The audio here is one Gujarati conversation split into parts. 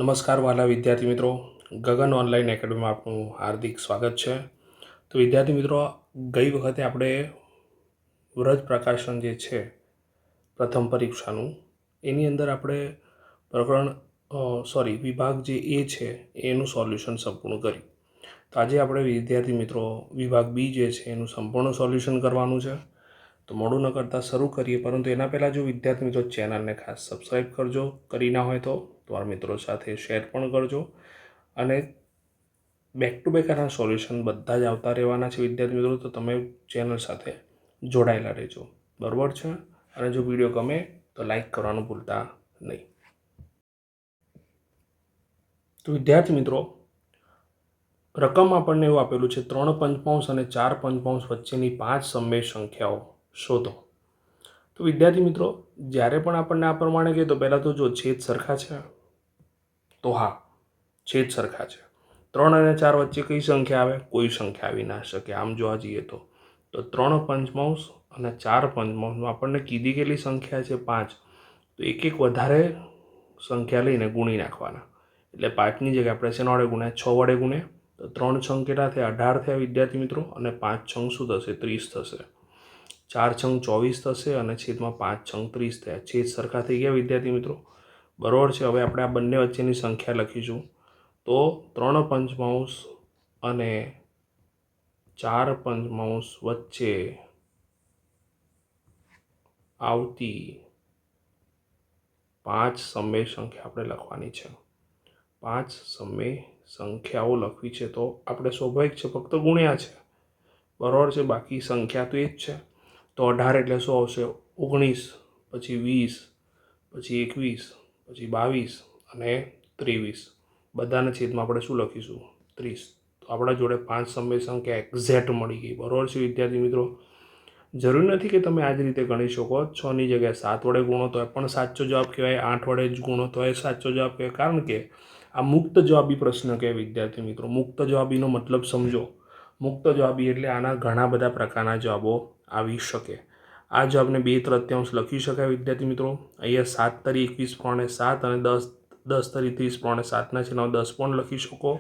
નમસ્કાર વાલા વિદ્યાર્થી મિત્રો, ગગન ઓનલાઈન એકેડમીમાં આપનું હાર્દિક સ્વાગત છે. તો વિદ્યાર્થી મિત્રો, ગઈ વખતે આપણે વ્રજ પ્રકાશન જે છે પ્રથમ પરીક્ષાનું, એની અંદર આપણે વિભાગ જે એ છે એનું સોલ્યુશન સંપૂર્ણ કર્યું. તો આજે આપણે વિદ્યાર્થી મિત્રો વિભાગ બી જે છે એનું સંપૂર્ણ સોલ્યુશન કરવાનું છે. તો મોડું ન કરતાં શરૂ કરીએ, પરંતુ એના પહેલાં જો વિદ્યાર્થી મિત્રો ચેનલને ખાસ સબસ્ક્રાઈબ કરજો, કરી ના હોય તો તમારા મિત્રો સાથે શેર પણ કરજો. અને બેક ટુ બેક આના સોલ્યુશન બધા જ આવતા રહેવાના છે વિદ્યાર્થી મિત્રો, તો તમે ચેનલ સાથે જોડાયેલા રહેજો, બરાબર છે. અને જો વિડીયો ગમે તો લાઈક કરવાનું ભૂલતા નહીં. તો વિદ્યાર્થી મિત્રો, રકમ આપણને એવું આપેલું છે 3 પંચમાંશ અને 4 પંચમાંશ વચ્ચેની 5 સમમેય સંખ્યાઓ શોધો. તો વિદ્યાર્થી મિત્રો, જ્યારે પણ આપણને આ પ્રમાણે કહે તો પહેલાં તો જો છેદ સરખા છે, તો હા, છેદ સરખા છે. 3 અને 4 વચ્ચે કઈ સંખ્યા આવે? કોઈ સંખ્યા આવી ના શકે. આમ જોવા જઈએ તો 3 પંચમાંશ અને 4 પંચમાંશમાં આપણને કીધી કેટલી સંખ્યા છે? 5. તો એક વધારે સંખ્યા લઈને ગુણી નાખવાના. એટલે 5ની જગ્યાએ આપણે શેના વડે ગુણ્યા? 6 વડે ગુણ્યા. તો 3 છંગ કેટલા થયા? 18 થયા વિદ્યાર્થી મિત્રો. અને 5 છંગ શું થશે? 30 થશે. 4 છંગ 24 થશે અને છેદમાં 5 છંગ 30 થયા. છેદ સરખા થઈ ગયા વિદ્યાર્થી મિત્રો, બરાબર છે. હવે આપણે આ બંને વચ્ચેની સંખ્યા લખીશું. તો 3 પંચમાંશ અને 4 પંચમાંશ વચ્ચે આવતી 5 સમમેય સંખ્યા આપણે લખવાની છે. 5 સમમેય સંખ્યાઓ લખવી છે. તો આપણે સ્વાભાવિક છે, ફક્ત ગુણ્યા છે, બરાબર છે. બાકી સંખ્યા તો એ જ છે. તો 18 એટલે શું આવશે? 19, પછી 20, પછી 21, પછી 22 અને 23. બધાના છેદમાં આપણે શું લખીશું? 30. તો આપણા જોડે 5 સમમેય સંખ્યા એક્ઝેક્ટ મળી ગઈ, બરાબર છે વિદ્યાર્થી મિત્રો. જરૂરી નથી કે તમે આ જ રીતે ગણી શકો. 6ની જગ્યાએ 7 વડે ગુણો તો પણ સાચો જવાબ કહેવાય, 8 વડે જ ગુણો તો એ સાચો જવાબ કહેવાય. કારણ કે આ મુક્ત જવાબી પ્રશ્ન કહેવાય વિદ્યાર્થી મિત્રો. મુક્ત જવાબીનો મતલબ સમજો. મુક્ત જવાબી એટલે આના ઘણા બધા પ્રકારના જવાબો આવી શકે. આ જવાબને 2/3 લખી શકાય વિદ્યાર્થી મિત્રો. અહીંયા 7 તરી 21 પ્રમાણે 7 અને 10 તરી 30 પ્રમાણે 7ના છેદમાં 10 પણ લખી શકો.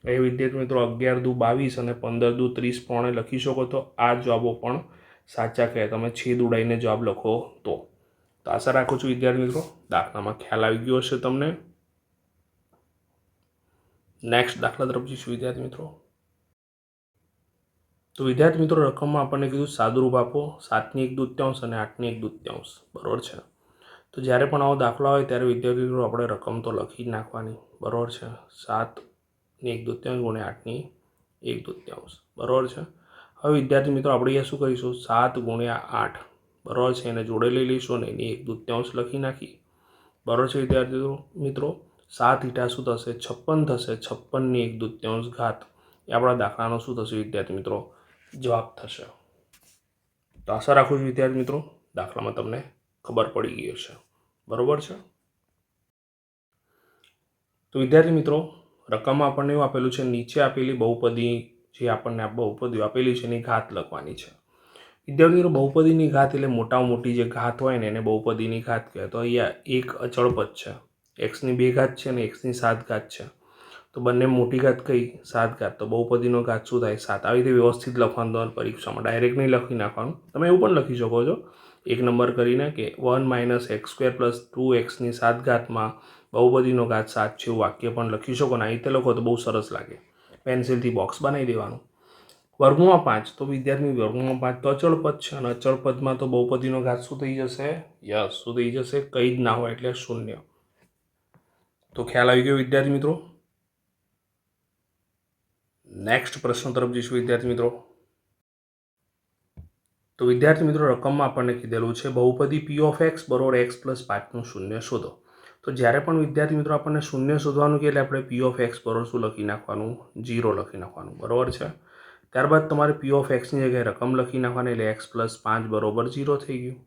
એ વિદ્યાર્થી મિત્રો 11 દુ 22 અને 15 દુ 30 પ્રમાણે લખી શકો. તો આ જવાબો પણ સાચા કહેવાય, તમે છેદ ઉડાઈને જવાબ લખો તો. આશા રાખું છું વિદ્યાર્થી મિત્રો દાખલામાં ખ્યાલ આવી ગયો હશે તમને. નેક્સ્ટ દાખલા તરફ જઈશું વિદ્યાર્થી મિત્રો. તો વિદ્યાર્થી મિત્રો, રકમમાં આપણને કીધું સાદુરૂપ આપો 7/1/2 અને 8/1/2, બરાબર છે. તો જ્યારે પણ આવો દાખલા હોય ત્યારે વિદ્યાર્થી મિત્રો આપણે રકમ તો લખી જ નાખવાની, બરાબર છે. 7/1/2 ગુણ્યા 8/1/2, બરાબર છે. હવે વિદ્યાર્થી મિત્રો આપણે અહીંયા શું કરીશું? 7 ગુણ્યા 8, બરાબર છે, એને જોડે લઈ લઈશું અને એની 1/2 લખી નાખી, બરાબર છે વિદ્યાર્થી મિત્રો. 7 ઈટા શું થશે? 56 થશે. 56/1/2 ઘાત એ આપણા દાખલાનો શું થશે વિદ્યાર્થી મિત્રો? જવાબ થશે. તો આશા રાખું છું વિદ્યાર્થી મિત્રો દાખલામાં તમને ખબર પડી ગઈ હશે, બરાબર છે. તો વિદ્યાર્થી મિત્રો, રકમમાં આપણને એવું આપેલું છે, નીચે આપેલી બહુપદી જે આપણને આ બહુપદીઓ આપેલી છે એની ઘાત લખવાની છે. વિદ્યાર્થી મિત્રો, બહુપદીની ઘાત એટલે મોટામાં મોટી જે ઘાત હોય ને એને બહુપદીની ઘાત કહેવાય. તો અહીંયા એક અચળ પદ છે, એક્સની 2 ઘાત છે અને એક્સની 7 ઘાત છે. તો બંને મોટી ઘાત કઈ? 7 ઘાત. તો બહુપદીનો ઘાત શું થાય? 7. આવી રીતે વ્યવસ્થિત લખવાનું તમારે પરીક્ષામાં, ડાયરેક્ટ નહીં લખી નાખવાનું. તમે એવું પણ લખી શકો છો 1 નંબર કરીને કે 1 - x² + 2xની 7 ઘાતમાં બહુપદીનો ઘાત 7 છે, એવું વાક્ય પણ લખી શકો. ને આ રીતે લખો તો બહુ સરસ લાગે. પેન્સિલથી બોક્સ બનાવી દેવાનું. વર્ગમાં 5, તો વિદ્યાર્થી વર્ગમાં 5 તો અચળ પદ છે, અને અચળ પદમાં તો બહુપદીનો ઘાત શું થઈ જશે? યસ, શું થઈ જશે? કંઈ જ ના હોય એટલે 0. તો ખ્યાલ આવી ગયો વિદ્યાર્થી મિત્રો. નેક્સ્ટ પ્રશ્ન તરફ જઈશું વિદ્યાર્થી મિત્રો. તો વિદ્યાર્થી મિત્રો, રકમમાં આપણને કીધેલું છે બહુપદી p of x = x + 5નું શૂન્ય શોધો. તો જ્યારે પણ વિદ્યાર્થી મિત્રો આપણને શૂન્ય શોધવાનું કે એટલે આપણે p of x બરોબર શું લખી નાખવાનું? 0 લખી નાખવાનું, બરાબર છે. ત્યારબાદ તમારે p of xની જગ્યાએ રકમ લખી નાખવાની, એટલે x + 5 = 0 થઈ ગયું.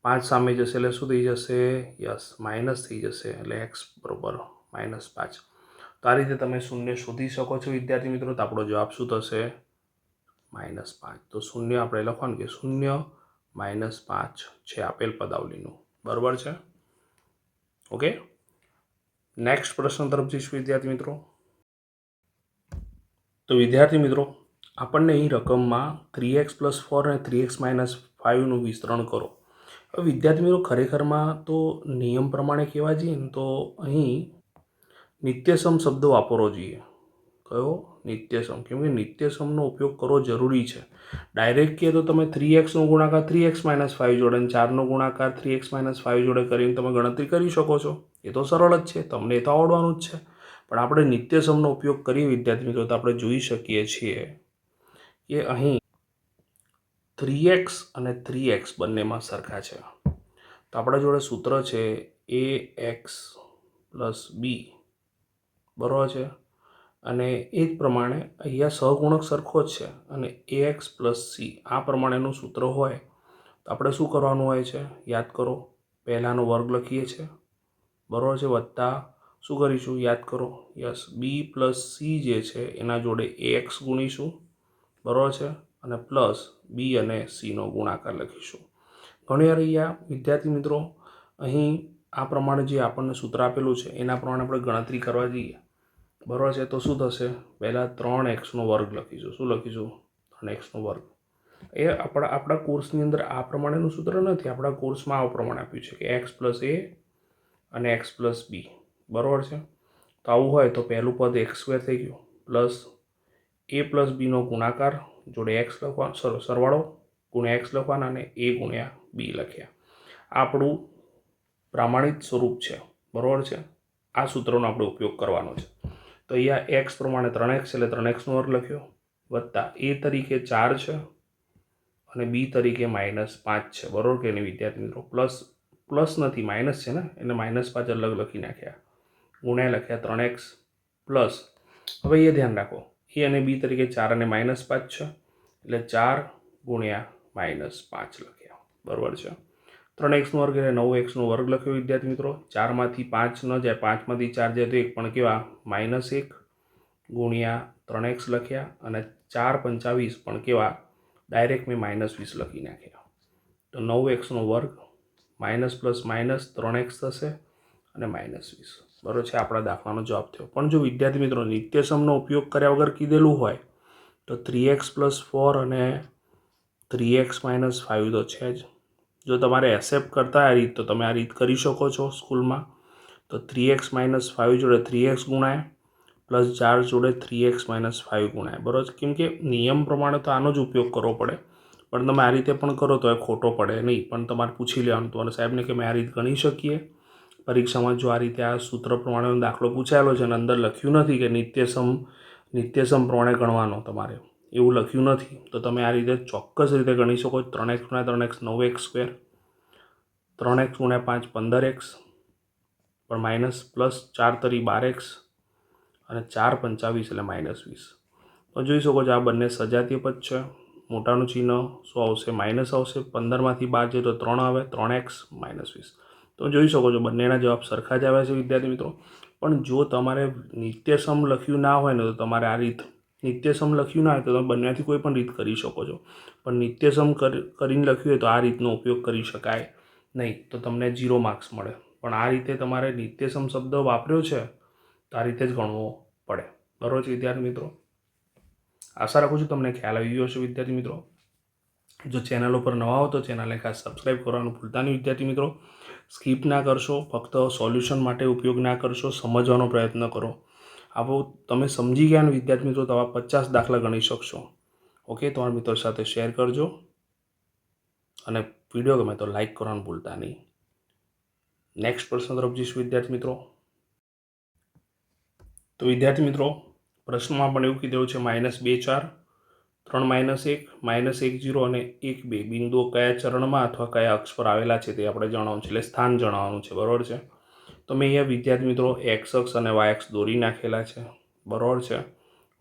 5 સામે જશે એટલે શું થઈ જશે? યસ, માઇનસ થઈ જશે, એટલે x = -5. તો આ રીતે તમે શૂન્ય શોધી શકો છો વિદ્યાર્થી મિત્રો. તો આપણો જવાબ શું થશે? -5. તો શૂન્ય આપણે લખવાનું કે 0 - 5 છે આપેલ પદાવલીનું, બરાબર છે. ઓકે. નેક્સ્ટ પ્રશ્ન તરફ જઈશું વિદ્યાર્થી મિત્રો. તો વિદ્યાર્થી મિત્રો, આપણને અહીં રકમમાં 3x+4 અને 3x-5નું વિસ્તરણ કરો. હવે વિદ્યાર્થી મિત્રો, ખરેખરમાં તો નિયમ પ્રમાણે કહેવા જઈએ ને તો અહીં નિત્યસમ શબ્દ વાપરવો જોઈએ. કયો? નિત્યસમ. કેમ કે નિત્યસમનો ઉપયોગ કરવો જરૂરી છે. ડાયરેક્ટ કહે તો તમે 3xનો ગુણાકાર 3x-5 જોડે અને 4નો ગુણાકાર 3x-5 જોડે કરીને તમે ગણતરી કરી શકો છો. એ તો સરળ જ છે, તમને એ તો આવડવાનું જ છે. પણ આપણે નિત્યસમનો ઉપયોગ કરીએ વિદ્યાર્થી મિત્રો તો આપણે જોઈ શકીએ છીએ કે અહીં 3x અને 3x બંનેમાં સરખા છે. તો આપણા જોડે સૂત્ર છે ax + b, બરાબર છે. અને એ જ પ્રમાણે અહીંયા સહગુણક સરખો જ છે અને ax + c આ પ્રમાણેનું સૂત્ર હોય તો આપણે શું કરવાનું હોય છે? યાદ કરો, પહેલાંનો વર્ગ લખીએ છીએ, બરાબર છે, વત્તા શું કરીશું? યાદ કરો, યસ, b + c જે છે એના જોડે ax ગુણીશું, બરાબર છે, અને પ્લસ b અને cનો ગુણાકાર લખીશું. ઘણી વાર અહીંયા વિદ્યાર્થી મિત્રો અહીં આ પ્રમાણે જે આપણને સૂત્ર આપેલું છે એના પ્રમાણે આપણે ગણતરી કરવા જઈએ, બરાબર છે, તો શું થશે? પહેલાં 3xનો વર્ગ લખીશું. શું લખીશું? 3xનો વર્ગ. એ આપણા કોર્સની અંદર આ પ્રમાણેનું સૂત્ર નથી. આપણા કોર્સમાં આ પ્રમાણે આપ્યું છે કે x + a અને x + b, બરાબર છે. તો આવું હોય તો પહેલું પદ x² થઈ ગયું, પ્લસ a + bનો ગુણાકાર જોડે x લખવાનો, સરવાળો ગુણ્યા x લખવાના અને a ગુણ્યા b લખ્યા. આપણું પ્રમાણિત સ્વરૂપ છે, બરાબર છે. આ સૂત્રનો આપણે ઉપયોગ કરવાનો છે. તો અહીંયા x પ્રમાણે 3x એટલે 3xનો વર્ગ લખ્યો, વત્તા a તરીકે 4 છે અને b તરીકે -5 છે, બરાબર કે નહીં વિદ્યાર્થી મિત્રો? પ્લસ નથી, માઇનસ છે ને, એટલે -5 અલગ લખી નાખ્યા, ગુણ્યા લખ્યા 3x પ્લસ. હવે એ ધ્યાન રાખો, a અને b તરીકે 4 અને -5 છે એટલે 4 ગુણ્યા -5 લખ્યા, બરાબર છે. 3xનો વર્ગ એટલે 9xનો વર્ગ લખ્યો વિદ્યાર્થી મિત્રો. 4માંથી 5 ન જાય, 5માંથી 4 જાય તો 1, પણ કેવા? -1 ગુણ્યા 3x લખ્યા અને 4 × 25 પણ કેવા? ડાયરેક્ટ મેં -20 લખી નાખ્યા. તો 9xનો વર્ગ માઇનસ પ્લસ માઇનસ 3x થશે અને -20, બરાબર છે. આપણા દાખલાનો જવાબ થયો. પણ જો વિદ્યાર્થી મિત્રો નિત્યસમનો ઉપયોગ કર્યા વગર કીધેલું હોય તો 3x+4 અને 3x-5 તો છે જ. જો તમારે એક્સેપ્ટ કરતા આ રીત તો તમે આ રીત કરી શકો છો સ્કૂલમાં. તો 3x-5 જોડે 3x ગુણાય પ્લસ 4 જોડે 3x-5 ગુણાય, બરાબર. કેમ કે નિયમ પ્રમાણે તો આનો જ ઉપયોગ કરવો પડે, પણ તમે આ રીતે પણ કરો તો એ ખોટો પડે નહીં. પણ તમારે પૂછી લેવાનું હતું અને સાહેબને કે મેં આ રીત ગણી શકીએ પરીક્ષામાં? જો આ રીતે આ સૂત્ર પ્રમાણેનો દાખલો પૂછાયેલો છે અને અંદર લખ્યું નથી કે નિત્યસમ પ્રમાણે ગણવાનો તમારે, એવું લખ્યું નથી, તો તમે આ રીતે ચોક્કસ રીતે ગણી શકો. 3x × 3x 9x², 3x × 5 15x, પણ માઇનસ પ્લસ 4 તરી 12x અને 4 × 25 એટલે -20. તો જોઈ શકો છો આ બંને સજાતીય પદ છે. મોટાનું ચિહ્ન શું આવશે? માઇનસ આવશે. 15માંથી 12 જાય તો 3 આવે, 3x -20. તો જોઈ શકો છો બંનેના જવાબ સરખા જ આવ્યા છે વિદ્યાર્થી મિત્રો. પણ જો તમારે નિત્યસમ લખ્યું ના હોય ને તો તમારે આ રીત, નિત્યસમ લખ્યું ના હોય તો તમે બંનેથી કોઈ પણ રીત કરી શકો છો. પણ નિત્યસમ કરીને લખ્યું હોય તો આ રીતનો ઉપયોગ કરી શકાય નહીં, તો તમને 0 માર્ક્સ મળે. પણ આ રીતે તમારે નિત્યસમ શબ્દ વાપર્યો છે તો આ રીતે જ ગણવો પડે, બરાબર છે વિદ્યાર્થી મિત્રો? આશા રાખું છું તમને ખ્યાલ આવી ગયો હશે વિદ્યાર્થી મિત્રો. જો ચેનલ ઉપર નવા હો તો ચેનલને ખાસ સબસ્ક્રાઈબ કરવાનું ભૂલતા નહીં વિદ્યાર્થી મિત્રો. સ્કીપ ના કરશો, ફક્ત સોલ્યુશન માટે ઉપયોગ ના કરશો, સમજવાનો પ્રયત્ન કરો. આવો તમે સમજી ગયા ને વિદ્યાર્થી મિત્રો તો આવા 50 દાખલા ગણી શકશો. ઓકે, તમારા મિત્રો સાથે શેર કરજો અને વિડીયો ગમે તો લાઈક કરવાનું ભૂલતા નહીં. નેક્સ્ટ પ્રશ્ન તરફ જઈશું વિદ્યાર્થી મિત્રો. તો વિદ્યાર્થી મિત્રો પ્રશ્નમાં પણ એવું કીધેલું છે -2 4, 3 -1, -1 0 અને 1 2 બિંદુઓ કયા ચરણમાં અથવા કયા અક્ષ પર આવેલા છે તે આપણે જણાવવાનું છે, એટલે સ્થાન જણાવવાનું છે, બરાબર છે. તો મેં અહીંયા વિદ્યાર્થી મિત્રો x અક્ષ અને y અક્ષ દોરી નાખેલા છે, બરાબર છે.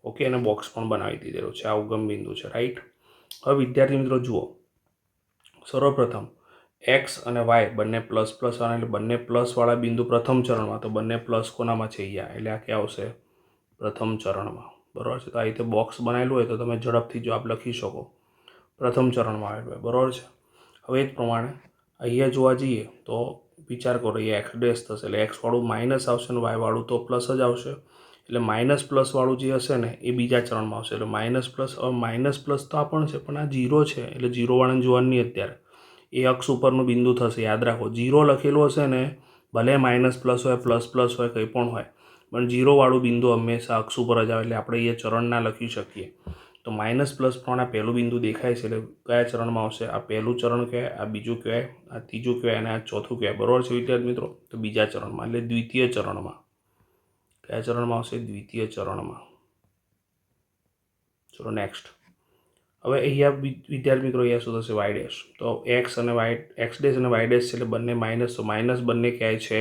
ઓકે, અને બોક્સ પણ બનાવી દીધેલું છે. આ ઉગમ બિંદુ છે, રાઈટ. હવે વિદ્યાર્થી મિત્રો જુઓ, સર્વપ્રથમ x અને y બંને પ્લસ પ્લસ અને એટલે બંને પ્લસવાળા બિંદુ પ્રથમ ચરણમાં, તો બંને પ્લસ કોનામાં છે અહીંયા, એટલે આ ક્યાં આવશે? પ્રથમ ચરણમાં, બરાબર છે. તો આ રીતે બોક્સ બનાવેલું હોય તો તમે ઝડપથી જવાબ લખી શકો. પ્રથમ ચરણમાં આવેલું હોય, બરાબર છે. હવે એ જ પ્રમાણે અહીંયા જોવા જઈએ તો વિચાર કરો અહીંયા એક્સ ડેશ થશે એટલે એક્સવાળું માઇનસ આવશે અને વાયવાળું તો પ્લસ જ આવશે. એટલે માઇનસ પ્લસવાળું જે હશે ને એ બીજા ચરણમાં આવશે. એટલે માઇનસ પ્લસ, હવે માઇનસ પ્લસ તો આ પણ છે પણ આ 0 છે એટલે 0વાળાને જોવાનું નહીં અત્યારે. એ અક્ષ ઉપરનું બિંદુ થશે, યાદ રાખો. 0 લખેલું હશે ને, ભલે માઇનસ પ્લસ હોય, પ્લસ હોય, કંઈ પણ હોય, પણ 0વાળું બિંદુ હંમેશા અક્ષ ઉપર જ આવે એટલે આપણે એ ચરણ ના લખી શકીએ. તો માઇનસ પ્લસ પણ આ પહેલું બિંદુ દેખાય છે એટલે કયા ચરણમાં આવશે? આ પહેલું ચરણ કહેવાય, આ બીજું કહેવાય, આ ત્રીજું કહેવાય અને આ ચોથું કહેવાય. બરાબર છે વિદ્યાર્થી મિત્રો? તો બીજા ચરણમાં એટલે દ્વિતીય ચરણમાં. કયા ચરણમાં આવશે? દ્વિતીય ચરણમાં. ચલો નેક્સ્ટ. હવે અહીંયા વિદ્યાર્થી મિત્રો અહીંયા શું થશે? Y dash. તો એક્સ ડેશ અને વાય ડેશ છે એટલે બંને માઇનસ, તો માઇનસ બંને ક્યાંય છે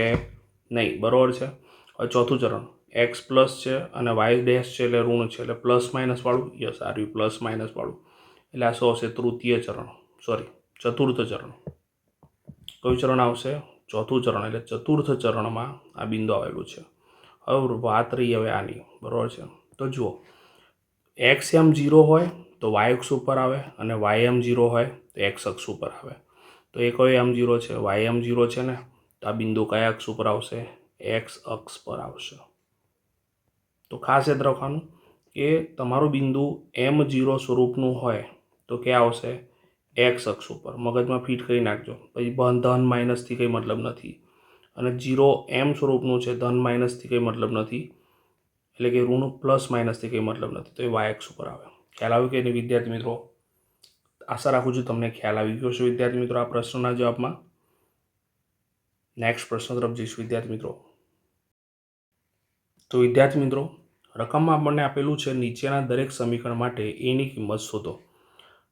નહીં. બરાબર છે. હવે ચોથું ચરણ એક્સ પ્લસ છે અને વાય ડેશ છે એટલે ઋણ છે એટલે પ્લસ માઇનસ વાળું. યસ, આવ્યું પ્લસ માઇનસ વાળું. એટલે આ શું આવશે? તૃતીય ચરણ, ચતુર્થ ચરણ. કયું ચરણ આવશે? ચોથું ચરણ. એટલે ચતુર્થ ચરણમાં આ બિંદુ આવેલું છે. હવે વાત રહી હવે આની. બરાબર છે. તો જુઓ, એક્સ એમ 0 હોય તો વાય અક્ષ ઉપર આવે અને વાય એમ 0 હોય તો એક્સ અક્ષ ઉપર આવે. તો એ કયો એમ 0 છે? વાય એમ 0 છે ને, તો આ બિંદુ કયા અક્ષ ઉપર આવશે? એક્સ અક્ષ પર આવશે. તો ખાસ યાદ રાખવાનું કે તમારું બિંદુ M0 સ્વરૂપનું હોય તો ક્યાં આવશે? એક્સ અક્ષ ઉપર. મગજમાં ફિટ કરી નાખજો. પછી ધન માઇનસથી કંઈ મતલબ નથી. અને 0 M સ્વરૂપનું છે, ધન માઇનસથી કંઈ મતલબ નથી, એટલે કે ઋણ પ્લસ માઇનસથી કંઈ મતલબ નથી. તો એ વાય અક્ષ ઉપર આવે. ખ્યાલ આવ્યું કે નહીં વિદ્યાર્થી મિત્રો? આશા રાખું છું તમને ખ્યાલ આવી ગયો છે વિદ્યાર્થી મિત્રો આ પ્રશ્નના જવાબમાં. નેક્સ્ટ પ્રશ્ન તરફ જઈશું વિદ્યાર્થી મિત્રો. તો વિદ્યાર્થી મિત્રો, રકમમાં આપણને આપેલું છે નીચેના દરેક સમીકરણ માટે એની કિંમત શોધો.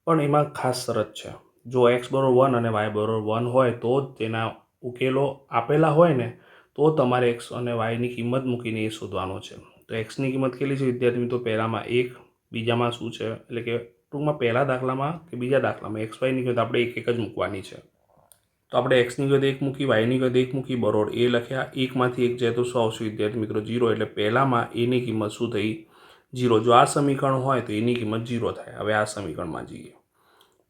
પણ એમાં ખાસ શરત છે. જો એક્સ બરાબર 1 અને વાય બરાબર 1 હોય તો જ તેના ઉકેલો આપેલા હોય ને તો તમારે એક્સ અને વાયની કિંમત મૂકીને એ શોધવાનો છે. તો એક્સની કિંમત કેટલી છે વિદ્યાર્થી મિત્રો? પહેલામાં 1, બીજામાં શું છે એટલે કે ટૂંકમાં પહેલા દાખલામાં કે બીજા દાખલામાં એક્સ વાયની કિંમત આપણે એક જ મૂકવાની છે. તો આપણે એક્સની કિંમત 1 મૂકી, વાયની કિંમત 1 મૂકી, બરોબર એ લખ્યા. 1માંથી 1 જાય તો શું આવશે વિદ્યાર્થી મિત્રો? 0. એટલે પહેલામાં એની કિંમત શું થઈ? 0. જો આ સમીકરણ હોય તો એની કિંમત 0 થાય. હવે આ સમીકરણમાં જઈએ.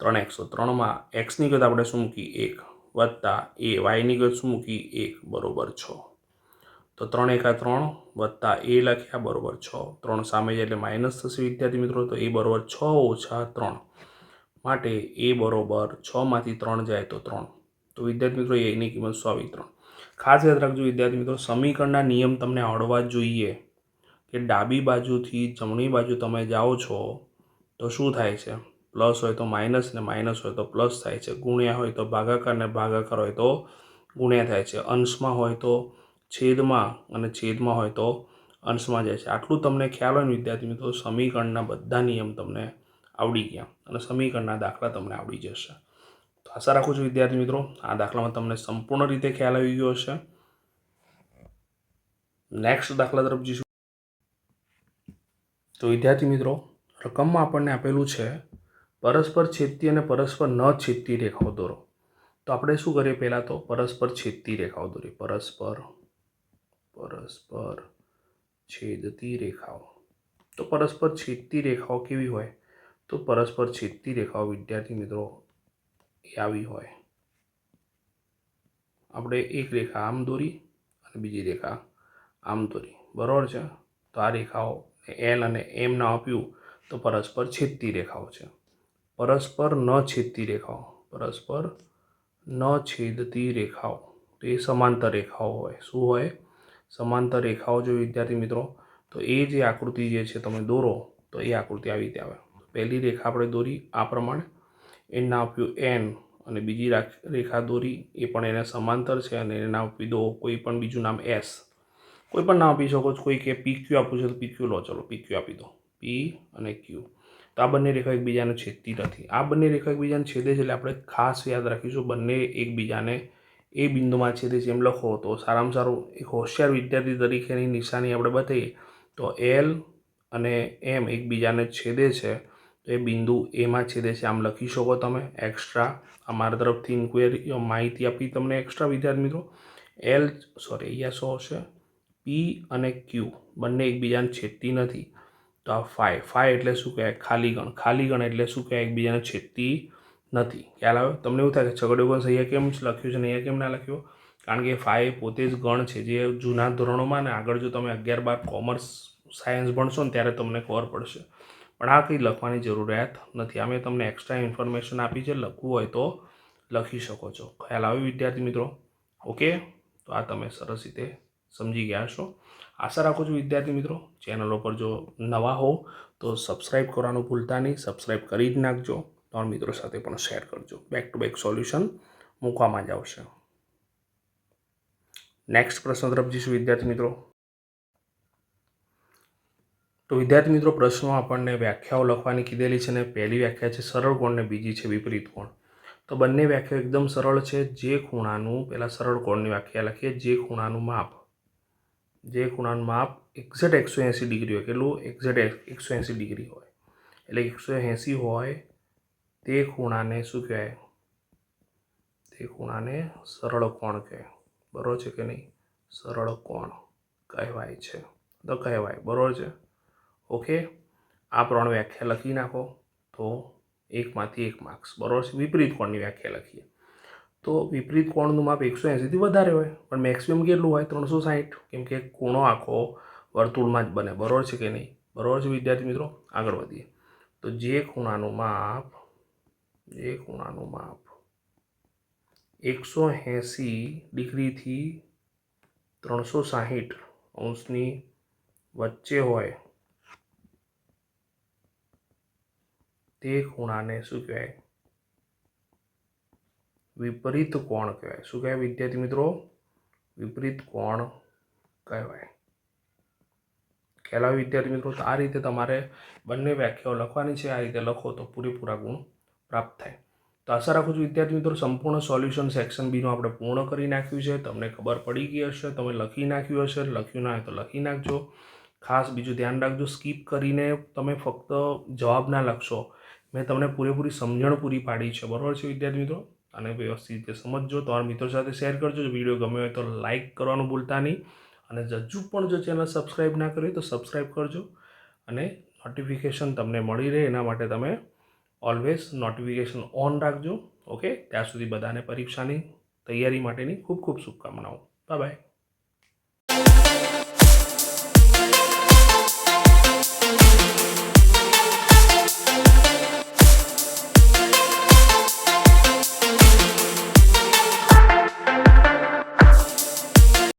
3x, તો 3માં એક્સની કિંમત આપણે શું મૂકી? 1 વત્તા એ વાયની કિંમત શું મૂકી? 1 બરોબર 6. તો 3 એકા 3 વત્તા એ લખ્યા બરોબર 6. 3 સામે જાય એટલે માઇનસ થશે વિદ્યાર્થી મિત્રો. તો એ બરોબર 6 ઓછા 3, માટે એ બરોબર 6માંથી 3 જાય તો 3. તો વિદ્યાર્થી મિત્રો એની કિંમત 103. ખાસ યાદ રાખજો વિદ્યાર્થી મિત્રો, સમીકરણના નિયમ તમને આવડવા જોઈએ કે ડાબી બાજુથી જમણી બાજુ તમે જાઓ છો તો શું થાય છે? પ્લસ હોય તો માઇનસ ને માઇનસ હોય તો પ્લસ થાય છે. ગુણ્યા હોય તો ભાગાકાર ને ભાગાકાર હોય તો ગુણ્યા થાય છે. અંશમાં હોય તો છેદમાં અને છેદમાં હોય તો અંશમાં જાય છે. આટલું તમને ખ્યાલ હોય ને વિદ્યાર્થી મિત્રો, સમીકરણના બધા નિયમ તમને આવડી ગયા અને સમીકરણના દાખલા તમને આવડી જશે. તો આશા રાખું છું વિદ્યાર્થી મિત્રો આ દાખલામાં તમને સંપૂર્ણ રીતે ખ્યાલ આવી ગયો હશે. નેક્સ્ટ દાખલા તરફ જઈશું. તો વિદ્યાર્થી મિત્રો, રકમમાં આપણને આપેલું છે પરસ્પર છેદતી અને પરસ્પર ન છેદતી રેખાઓ દોરો. તો આપણે શું કરીએ? પહેલાં તો પરસ્પર છેદતી રેખાઓ દોરીએ. પરસ્પર છેદતી રેખાઓ. તો પરસ્પર છેદતી રેખાઓ કેવી હોય? તો પરસ્પર છેદતી રેખાઓ વિદ્યાર્થી મિત્રો એ આવી હોય. આપણે એક રેખા આમ દોરી અને બીજી રેખા આમ દોરી. બરાબર છે. તો આ રેખાઓ એલ અને એમ નામ આપ્યું તો પરસ્પર છેદતી રેખાઓ છે. પરસ્પર ન છેદતી રેખાઓ. પરસ્પર ન છેદતી રેખાઓ તો એ સમાંતર રેખાઓ હોય. શું હોય? સમાંતર રેખાઓ જો વિદ્યાર્થી મિત્રો, તો એ જે આકૃતિ જે છે તમે દોરો તો એ આકૃતિ આવી રીતે આવે. પહેલી રેખા આપણે દોરી આ પ્રમાણે, એનું નામ આપ્યું એન, અને બીજી રેખા દોરી એ પણ એને સમાંતર છે અને એને નામ આપી દો કોઈ પણ બીજું નામ એસ. કોઈ પણ નામ આપી શકો છો. કોઈ કે પી ક્યુ આપવું છે તો પી ક્યુ લો. ચલો પી ક્યુ આપી દો. પી અને ક્યુ. તો આ બંને રેખા એકબીજાને છેદતી નથી. આ બંને રેખા એકબીજાને છેદે છે એટલે આપણે ખાસ યાદ રાખીશું બંને એકબીજાને એ બિંદુમાં છેદે છે એમ લખો તો સારામાં સારું એક હોશિયાર વિદ્યાર્થી તરીકેની નિશાની આપણે બતાવીએ તો એલ અને એમ એકબીજાને છેદે છે તો એ બિંદુ એમાં છેદે છે આમ લખી શકો તમે. એક્સ્ટ્રા અમારા તરફથી ઇન્ક્વાયરી માહિતી આપી તમને એક્સ્ટ્રા વિદ્યાર્થી મિત્રો. અહીંયા શું હશે? પી અને ક્યુ બંને એકબીજાને છેદતી નથી. તો આ ફાઈ એટલે શું કહેવાય? ખાલી ગણ. ખાલી ગણ એટલે શું કહેવાય? એકબીજાને છેદતી નથી. ખ્યાલ આવે? તમને એવું થાય કે છગડીયો કૌંસ અહીંયા કેમ લખ્યું છે ને અહીંયા કેમ ના લખ્યું? કારણ કે ફાઈ પોતે જ ગણ છે, જે જૂના ધોરણોમાં ને આગળ જો તમે 11-12 કોમર્સ સાયન્સ ભણશો ને ત્યારે તમને ખબર પડશે. પણ આ કંઈ લખવાની જરૂરિયાત નથી. આ મેં તમને એક્સ્ટ્રા ઇન્ફોર્મેશન આપી છે. લખવું હોય તો લખી શકો છો. ખ્યાલ આવ્યો વિદ્યાર્થી મિત્રો? ઓકે, તો આ તમે સરસ રીતે સમજી ગયા છો. આશા રાખું છું વિદ્યાર્થી મિત્રો. ચેનલ પર જો નવા હો તો સબસ્ક્રાઈબ કરવાનું ભૂલતા નહીં. સબસ્ક્રાઈબ કરી જ નાખજો. તમારા મિત્રો સાથે પણ શેર કરજો. બેક ટુ બેક સોલ્યુશન મૂકવામાં જ આવશે. નેક્સ્ટ પ્રશ્ન તરફ જઈશું વિદ્યાર્થી મિત્રો. તો વિદ્યાર્થી મિત્રો, પ્રશ્નો આપણને વ્યાખ્યાઓ લખવાની કીધેલી છે ને પહેલી વ્યાખ્યા છે સરળ કોણ ને બીજી છે વિપરીત કોણ. તો બંને વ્યાખ્યા એકદમ સરળ છે. જે ખૂણાનું, પહેલાં સરળ કોણની વ્યાખ્યા લખીએ. જે ખૂણાનું માપ એક્ઝેક્ટ 180 ડિગ્રી હોય. કેટલું? એક્ઝેક્ટ 180 ડિગ્રી હોય. એટલે 180 હોય તે ખૂણાને શું કહેવાય? તે ખૂણાને સરળ કોણ કહેવાય. બરાબર છે કે નહીં? સરળ કોણ કહેવાય છે. તો કહેવાય. બરાબર છે? ઓકે, આ 3 વ્યાખ્યા લખી નાખો તો 1માંથી 1 માર્ક્સ. બરાબર છે? વિપરીત કોણની વ્યાખ્યા લખીએ તો વિપરીત કોણનું માપ 180થી વધારે હોય, પણ મેક્સિમમ કેટલું હોય? 360. કેમ કે ખૂણો આખો વર્તુળમાં જ બને. બરાબર છે કે નહીં? બરાબર છે વિદ્યાર્થી મિત્રો? આગળ વધીએ. તો જે ખૂણાનું માપ 180 ડિગ્રીથી 360 અંશની વચ્ચે હોય તે ખૂણાને શું કહેવાય? વિપરીત કોણ કહેવાય. શું કહેવાય વિદ્યાર્થી મિત્રો? વિપરીત કોણ કહેવાય. ખ્યાલ આવે વિદ્યાર્થી મિત્રો? તો આ રીતે તમારે બંને વ્યાખ્યાઓ લખવાની છે. આ રીતે લખો તો પૂરેપૂરા ગુણ પ્રાપ્ત થાય. તો આશા રાખું છું વિદ્યાર્થી મિત્રો સંપૂર્ણ સોલ્યુશન સેક્શન બીનું આપણે પૂર્ણ કરી નાખ્યું છે. તમને ખબર પડી ગઈ હશે, તમે લખી નાખ્યું હશે. લખ્યું ના હોય તો લખી નાખજો. ખાસ બીજું ધ્યાન રાખજો, સ્કીપ કરીને તમે ફક્ત જવાબ ના લખશો. મેં તમને પૂરેપૂરી સમજણ પૂરી પાડી છે. બરાબર છે વિદ્યાર્થી મિત્રો? અને વ્યવસ્થિત રીતે સમજજો. તમારા મિત્રો સાથે શેર કરજો. જો વિડીયો ગમ્યો હોય તો લાઇક કરવાનું ભૂલતા નહીં. અને હજુ પણ જો ચેનલ સબસ્ક્રાઈબ ના કરી તો સબસ્ક્રાઈબ કરજો. અને નોટિફિકેશન તમને મળી રહે એના માટે તમે ઓલવેઝ નોટિફિકેશન ઓન રાખજો. ઓકે, ત્યાં સુધી બધાને પરીક્ષાની તૈયારી માટેની ખૂબ ખૂબ શુભકામનાઓ. Bye bye.